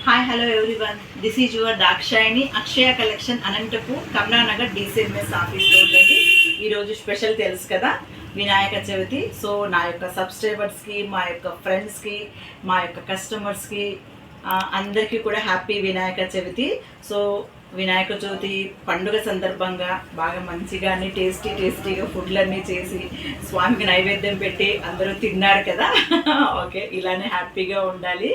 Hi hello everyone, this is your Dakshayani Akshaya collection Anantapur Kamalanagar DCMS office road అండి. ఈరోజు special తెలుసు కదా, వినాయక చవితి. సో నా యొక్క సబ్స్క్రైబర్స్కి, మా యొక్క ఫ్రెండ్స్కి, మా యొక్క కస్టమర్స్కి అందరికీ కూడా హ్యాపీ వినాయక చవితి. సో వినాయక చవితి పండుగ సందర్భంగా బాగా మంచిగా అన్ని టేస్టీగా ఫుడ్లన్నీ చేసి స్వామికి నైవేద్యం పెట్టి అందరూ తిన్నారు కదా. ఓకే, ఇలానే హ్యాపీగా ఉండాలి.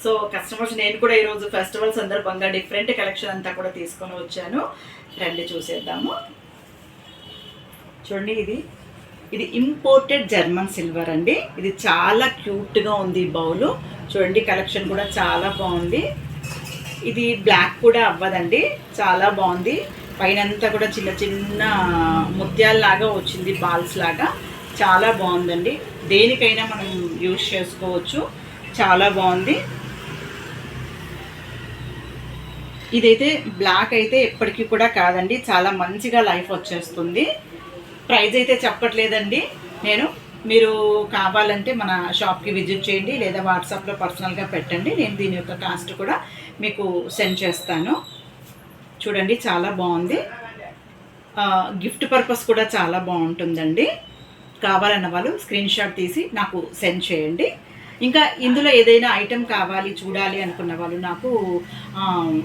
సో కస్టమర్స్, నేను కూడా ఈరోజు ఫెస్టివల్ సందర్భంగా డిఫరెంట్ కలెక్షన్ అంతా కూడా తీసుకొని వచ్చాను. రండి చూసేద్దాము. చూడండి, ఇది ఇంపోర్టెడ్ జర్మన్ సిల్వర్ అండి. ఇది చాలా క్యూట్గా ఉంది. బౌలు చూడండి, కలెక్షన్ కూడా చాలా బాగుంది. ఇది బ్లాక్ కూడా అవ్వదండి, చాలా బాగుంది. పైనంతా కూడా చిన్న చిన్న ముత్యాలలాగా వచ్చింది, బాల్స్ లాగా. చాలా బాగుందండి, దేనికైనా మనం యూజ్ చేసుకోవచ్చు. చాలా బాగుంది. ఇదైతే బ్లాక్ అయితే ఎప్పటికీ కూడా కాదండి, చాలా మంచిగా లైఫ్ వచ్చేస్తుంది. ప్రైస్ అయితే చెప్పట్లేదండి నేను. మీరు కావాలంటే మన షాప్కి విజిట్ చేయండి, లేదా వాట్సాప్లో పర్సనల్గా పెట్టండి. నేను దీని యొక్క కాస్ట్ కూడా మీకు సెండ్ చేస్తాను. చూడండి, చాలా బాగుంది. గిఫ్ట్ పర్పస్ కూడా చాలా బాగుంటుందండి. కావాలన్న వాళ్ళు స్క్రీన్ షాట్ తీసి నాకు సెండ్ చేయండి. ఇంకా ఇందులో ఏదైనా ఐటెం కావాలి, చూడాలి అనుకున్న వాళ్ళు నాకు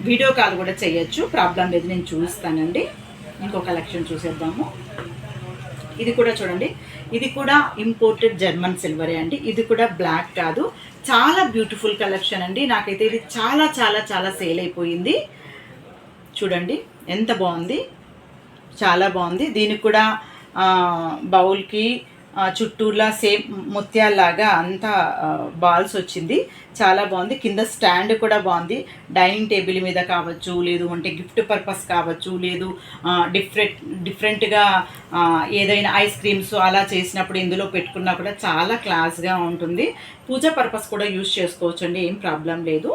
వీడియో కాల్ కూడా చేయొచ్చు, ప్రాబ్లం లేదు, నేను చూస్తానండి. ఇంకో కలెక్షన్ చూసేద్దాము. ఇది కూడా చూడండి, ఇది కూడా ఇంపోర్టెడ్ జర్మన్ సిల్వరే అండి. ఇది కూడా బ్లాక్ కాదు, చాలా బ్యూటిఫుల్ కలెక్షన్ అండి. నాకైతే ఇది చాలా చాలా చాలా సేల్ అయిపోయింది. చూడండి ఎంత బాగుంది, చాలా బాగుంది. దీనికి కూడా బౌల్కి చుట్టూలా సేమ్ ముత్యాల్లాగా అంతా బాల్స్ వచ్చింది, చాలా బాగుంది. కింద స్టాండ్ కూడా బాగుంది. డైనింగ్ టేబుల్ మీద కావచ్చు, లేదు అంటే గిఫ్ట్ పర్పస్ కావచ్చు, లేదు డిఫరెంట్గా ఏదైనా ఐస్ క్రీమ్స్ అలా చేసినప్పుడు ఇందులో పెట్టుకున్నా కూడా చాలా క్లాస్గా ఉంటుంది. పూజా పర్పస్ కూడా యూజ్ చేసుకోవచ్చు అండి, ఏం ప్రాబ్లం లేదు.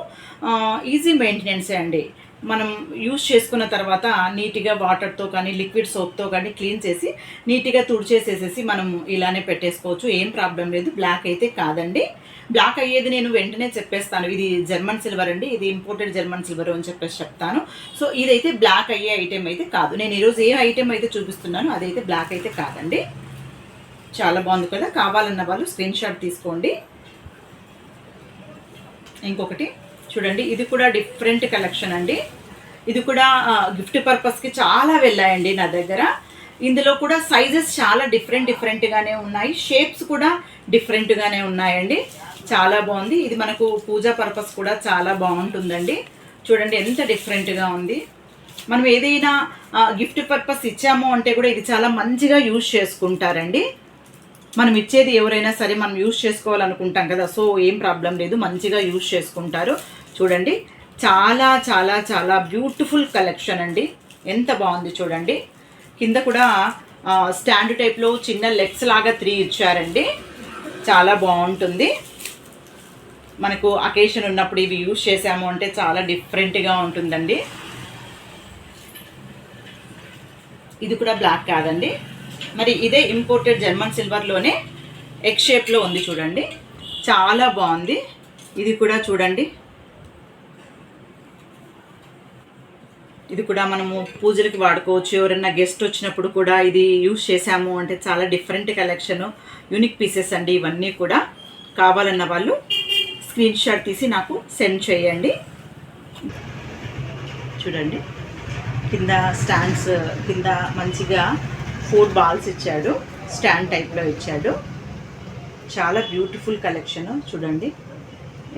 ఈజీ మెయింటెనెన్సే అండి. మనం యూజ్ చేసుకున్న తర్వాత నీట్గా వాటర్తో కానీ లిక్విడ్ సోప్తో కానీ క్లీన్ చేసి నీట్గా తుడిచేసేసేసి మనం ఇలానే పెట్టేసుకోవచ్చు, ఏం ప్రాబ్లం లేదు. బ్లాక్ అయితే కాదండి. బ్లాక్ అయ్యేది నేను వెంటనే చెప్పేస్తాను, ఇది జర్మన్ సిల్వర్ అండి, ఇది ఇంపోర్టెడ్ జర్మన్ సిల్వర్ అని చెప్పేసి చెప్తాను. సో ఇదైతే బ్లాక్ అయ్యే ఐటెం అయితే కాదు. నేను ఈరోజు ఏ ఐటెం అయితే చూపిస్తున్నానో అదైతే బ్లాక్ అయితే కాదండి. చాలా బాగుంది కదా, కావాలన్న వాళ్ళు స్క్రీన్ షాట్ తీసుకోండి. ఇంకొకటి చూడండి, ఇది కూడా డిఫరెంట్ కలెక్షన్ అండి. ఇది కూడా గిఫ్ట్ పర్పస్కి చాలా వెళ్ళాయండి నా దగ్గర. ఇందులో కూడా సైజెస్ చాలా డిఫరెంట్గానే ఉన్నాయి, షేప్స్ కూడా డిఫరెంట్గానే ఉన్నాయండి. చాలా బాగుంది. ఇది మనకు పూజా పర్పస్ కూడా చాలా బాగుంటుందండి. చూడండి ఎంత డిఫరెంట్గా ఉంది. మనం ఏదైనా గిఫ్ట్ పర్పస్ ఇచ్చాము అంటే కూడా ఇది చాలా మంచిగా యూజ్ చేసుకుంటారండి. మనం ఇచ్చేది ఎవరైనా సరే మనం యూజ్ చేసుకోవాలనుకుంటాం కదా, సో ఏం ప్రాబ్లం లేదు, మంచిగా యూజ్ చేసుకుంటారు. చూడండి, చాలా చాలా చాలా బ్యూటిఫుల్ కలెక్షన్ అండి. ఎంత బాగుంది చూడండి. కింద కూడా స్టాండ్ టైప్లో చిన్న లెగ్స్ లాగా 3 ఇచ్చారండి, చాలా బాగుంటుంది. మనకు అకేషన్ ఉన్నప్పుడు ఇవి యూజ్ చేసాము అంటే చాలా డిఫరెంట్గా ఉంటుందండి. ఇది కూడా బ్లాక్ కాదండి, మరి ఇదే ఇంపోర్టెడ్ జర్మన్ సిల్వర్లోనే ఎగ్ షేప్లో ఉంది. చూడండి, చాలా బాగుంది. ఇది కూడా చూడండి, ఇది కూడా మనము పూజలకి వాడుకోవచ్చు. ఎవరైనా గెస్ట్ వచ్చినప్పుడు కూడా ఇది యూజ్ చేసాము అంటే చాలా డిఫరెంట్ కలెక్షను, యూనిక్ పీసెస్ అండి ఇవన్నీ కూడా. కావాలన్న వాళ్ళు స్క్రీన్ షాట్ తీసి నాకు సెండ్ చేయండి. చూడండి, కింద స్టాండ్స్ కింద మంచిగా 4 బాల్స్ ఇచ్చాడు, స్టాండ్ టైప్లో ఇచ్చాడు. చాలా బ్యూటిఫుల్ కలెక్షను. చూడండి,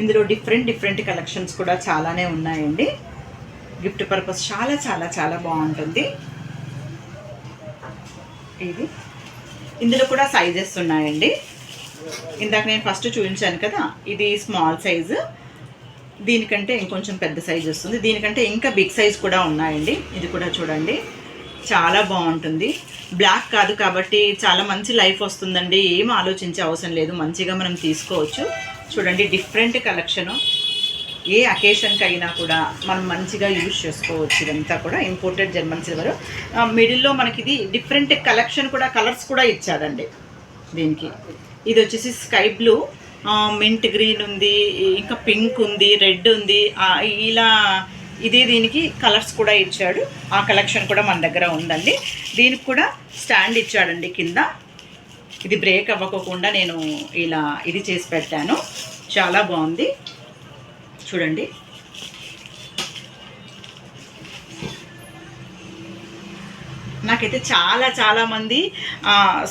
ఇందులో డిఫరెంట్ కలెక్షన్స్ కూడా చాలానే ఉన్నాయండి. గిఫ్ట్ పర్పస్ చాలా చాలా చాలా బాగుంటుంది. ఇది ఇందులో కూడా సైజెస్ ఉన్నాయండి. ఇందాక నేను ఫస్ట్ చూపించాను కదా, ఇది స్మాల్ సైజు, దీనికంటే ఇంకొంచెం పెద్ద సైజు వస్తుంది, దీనికంటే ఇంకా బిగ్ సైజ్ కూడా ఉన్నాయండి. ఇది కూడా చూడండి, చాలా బాగుంటుంది. బ్లాక్ కాదు కాబట్టి చాలా మంచి లైఫ్ వస్తుందండి, ఏం ఆలోచించే అవసరం లేదు, మంచిగా మనం తీసుకోవచ్చు. చూడండి, డిఫరెంట్ కలెక్షను, ఏ అకేషన్కి అయినా కూడా మనం మంచిగా యూజ్ చేసుకోవచ్చు. ఇదంతా కూడా ఇంపోర్టెడ్ జర్మన్ సిల్వర్. మిడిల్లో మనకి ఇది డిఫరెంట్ కలెక్షన్ కూడా, కలర్స్ కూడా ఇచ్చాడండి దీనికి. ఇది వచ్చేసి స్కై బ్లూ, మింట్ గ్రీన్ ఉంది, ఇంకా పింక్ ఉంది, రెడ్ ఉంది, ఇలా దీనికి కలర్స్ కూడా ఇచ్చాడు. ఆ కలెక్షన్ కూడా మన దగ్గర ఉందండి. దీనికి కూడా స్టాండ్ ఇచ్చాడండి కింద. ఇది బ్రేక్ అవ్వకుండా నేను ఇలా ఇది చేసి పెట్టాను. చాలా బాగుంది చూడండి. నాకైతే చాలామంది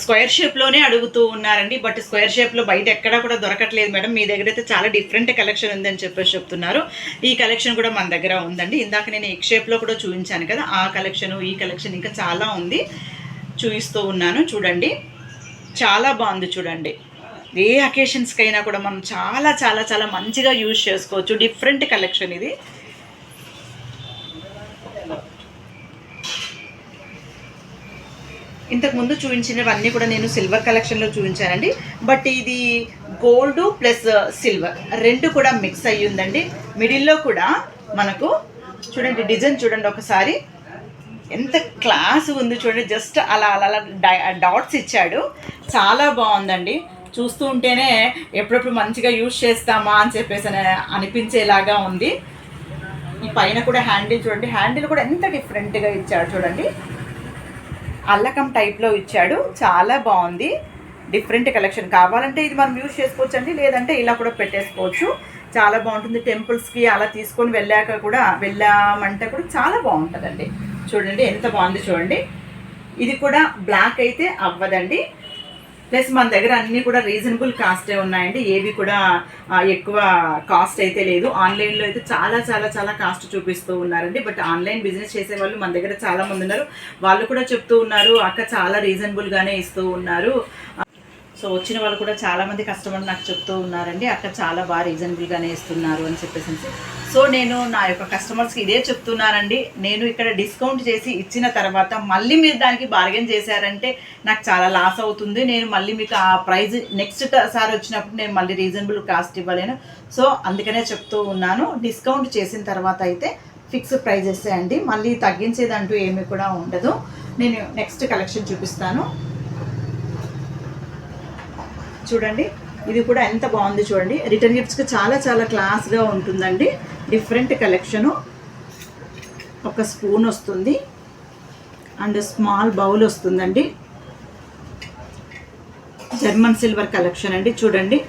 స్క్వేర్ షేప్లోనే అడుగుతూ ఉన్నారండి. బట్ స్క్వేర్ షేప్లో బయట ఎక్కడా కూడా దొరకట్లేదు మేడం, మీ దగ్గర అయితే చాలా డిఫరెంట్ కలెక్షన్ ఉందని చెప్పేసి చెప్తున్నారు. ఈ కలెక్షన్ కూడా మన దగ్గర ఉందండి. ఇందాక నేను ఎగ్ షేప్లో కూడా చూపించాను కదా, ఆ కలెక్షన్, ఈ కలెక్షన్ ఇంకా చాలా ఉంది, చూపిస్తూ ఉన్నాను. చూడండి చాలా బాగుంది చూడండి. ఏ అకేషన్స్కైనా కూడా మనం చాలా మంచిగా యూజ్ చేసుకోవచ్చు. డిఫరెంట్ కలెక్షన్ ఇది. ఇంతకుముందు చూపించినవన్నీ కూడా నేను సిల్వర్ కలెక్షన్లో చూపించానండి. బట్ ఇది గోల్డ్ ప్లస్ సిల్వర్ రెండు కూడా మిక్స్ అయ్యి ఉందండి. మిడిల్లో కూడా మనకు చూడండి డిజైన్ చూడండి ఒకసారి, ఎంత క్లాస్ ఉంది చూడండి. జస్ట్ అలా డాట్స్ ఇచ్చాడు. చాలా బాగుందండి. చూస్తూ ఉంటేనే ఎప్పుడెప్పుడు మంచిగా యూజ్ చేస్తామా అని చెప్పేసి అనిపించేలాగా ఉంది. ఈ పైన కూడా హ్యాండిల్ చూడండి, హ్యాండిల్ కూడా ఎంత డిఫరెంట్గా ఇచ్చాడు చూడండి. అల్లకం టైప్లో ఇచ్చాడు. చాలా బాగుంది. Different collection. కావాలంటే ఇది మనం యూజ్ చేసుకోవచ్చు అండి, లేదంటే ఇలా కూడా పెట్టేసుకోవచ్చు. చాలా బాగుంటుంది. టెంపుల్స్కి అలా తీసుకొని వెళ్ళామంటే కూడా చాలా బాగుంటుందండి. చూడండి ఎంత బాగుంది చూడండి. ఇది కూడా బ్లాక్ అయితే అవ్వదండి. ప్లస్ మన దగ్గర అన్నీ కూడా రీజనబుల్ కాస్టే ఉన్నాయండి. ఏవి కూడా ఎక్కువ కాస్ట్ అయితే లేదు. ఆన్లైన్లో అయితే చాలా కాస్ట్ చూపిస్తూ ఉన్నారండి. బట్ ఆన్లైన్ బిజినెస్ చేసే వాళ్ళు మన దగ్గర చాలామంది ఉన్నారు. వాళ్ళు కూడా చెప్తూ ఉన్నారు, అక్క చాలా రీజనబుల్గానే ఇస్తూ ఉన్నారు. సో వచ్చిన వాళ్ళు కూడా చాలామంది కస్టమర్లు నాకు చెప్తూ ఉన్నారండి, అక్క చాలా బాగా రీజనబుల్గానే ఇస్తున్నారు అని చెప్పేసి. సో నేను నా యొక్క కస్టమర్స్కి ఇదే చెప్తున్నానండి. నేను ఇక్కడ డిస్కౌంట్ చేసి ఇచ్చిన తర్వాత మళ్ళీ మీరు దానికి బార్గెన్ చేశారంటే నాకు చాలా లాస్ అవుతుంది. నేను మళ్ళీ మీకు ఆ ప్రైజ్ నెక్స్ట్ సారి వచ్చినప్పుడు నేను మళ్ళీ రీజనబుల్ కాస్ట్ ఇవ్వలేను. సో అందుకనే చెప్తూ ఉన్నాను, డిస్కౌంట్ చేసిన తర్వాత అయితే ఫిక్స్ ప్రైజెస్ అండి, మళ్ళీ తగ్గించేదంటూ ఏమీ కూడా ఉండదు. నేను నెక్స్ట్ కలెక్షన్ చూపిస్తాను చూడండి. ఇది కూడా ఎంత బాగుంది చూడండి. రిటర్న్ గిఫ్ట్స్కి చాలా క్లాస్గా ఉంటుందండి. Different collection. ఒక స్పూన్ వస్తుంది అండ్ స్మాల్ బౌల్ వస్తుందండి. జర్మన్ సిల్వర్ కలెక్షన్ అండి. చూడండి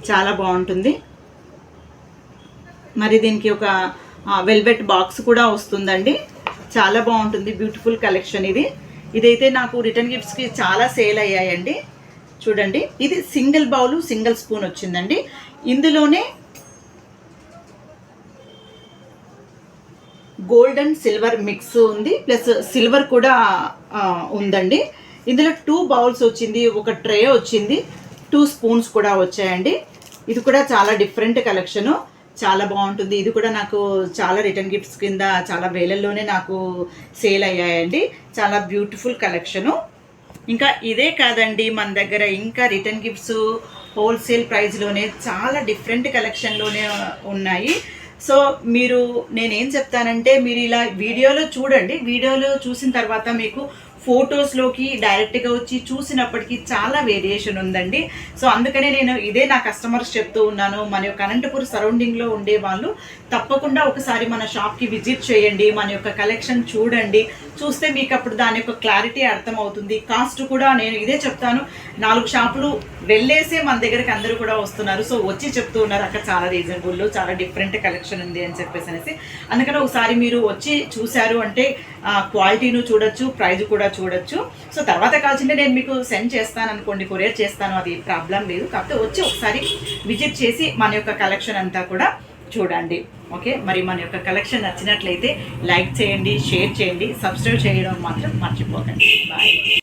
చాలా బాగుంటుంది. మరి దీనికి ఒక వెల్వెట్ బాక్స్ కూడా వస్తుందండి. చాలా బాగుంటుంది. బ్యూటిఫుల్ కలెక్షన్ ఇది. ఇదైతే నాకు రిటర్న్ గిఫ్ట్స్కి చాలా సేల్ అయ్యాయండి. చూడండి ఇది సింగిల్ బౌలు సింగిల్ స్పూన్ వచ్చిందండి. ఇందులోనే గోల్డ్ అండ్ సిల్వర్ మిక్స్ ఉంది, ప్లస్ సిల్వర్ కూడా ఉందండి. ఇందులో 2 బౌల్స్ వచ్చింది, ఒక ట్రే వచ్చింది, 2 స్పూన్స్ కూడా వచ్చాయండి. ఇది కూడా చాలా డిఫరెంట్ కలెక్షను. చాలా బాగుంటుంది. ఇది కూడా నాకు చాలా రిటర్న్ గిఫ్ట్స్ కింద చాలా వేలల్లోనే నాకు సేల్ అయ్యాయండి. చాలా బ్యూటిఫుల్ కలెక్షను. ఇంకా ఇదే కాదండి, మన దగ్గర ఇంకా రిటర్న్ గిఫ్ట్స్ హోల్సేల్ ప్రైస్లోనే చాలా డిఫరెంట్ కలెక్షన్లోనే ఉన్నాయి. సో నేనేం చెప్తానంటే మీరు ఇలా వీడియోలో చూడండి. వీడియోలో చూసిన తర్వాత మీకు ఫొటోస్లోకి డైరెక్ట్గా వచ్చి చూసినప్పటికీ చాలా వేరియేషన్ ఉందండి. సో అందుకనే నేను ఇదే నా కస్టమర్స్ చెప్తూ ఉన్నాను, మన యొక్క అనంతపూర్ సరౌండింగ్లో ఉండే వాళ్ళు తప్పకుండా ఒకసారి మన షాప్కి విజిట్ చేయండి, మన యొక్క కలెక్షన్ చూడండి. చూస్తే మీకు అప్పుడు దాని యొక్క క్లారిటీ అర్థమవుతుంది. కాస్ట్ కూడా నేను ఇదే చెప్తాను, 4 షాపులు వెళ్ళేసే మన దగ్గరికి అందరూ కూడా వస్తున్నారు. సో వచ్చి చెప్తూ ఉన్నారు అక్కడ చాలా రీజనబుల్, చాలా డిఫరెంట్ కలెక్షన్ ఉంది అని చెప్పేసి. అందుకని ఒకసారి మీరు వచ్చి చూశారు అంటే క్వాలిటీను చూడొచ్చు, ప్రైజ్ కూడా చూడొచ్చు. సో తర్వాత కావాల్సింటే నేను మీకు సెండ్ చేస్తాను అనుకోండి, కొరియర్ చేస్తాను, అది ప్రాబ్లం లేదు. కాకపోతే వచ్చి ఒకసారి విజిట్ చేసి మన యొక్క కలెక్షన్ అంతా కూడా చూడండి. ఓకే, మరి మన యొక్క కలెక్షన్ నచ్చినట్లయితే లైక్ చేయండి, షేర్ చేయండి, సబ్స్క్రైబ్ చేయడం మాత్రం మర్చిపోకండి. బాయ్.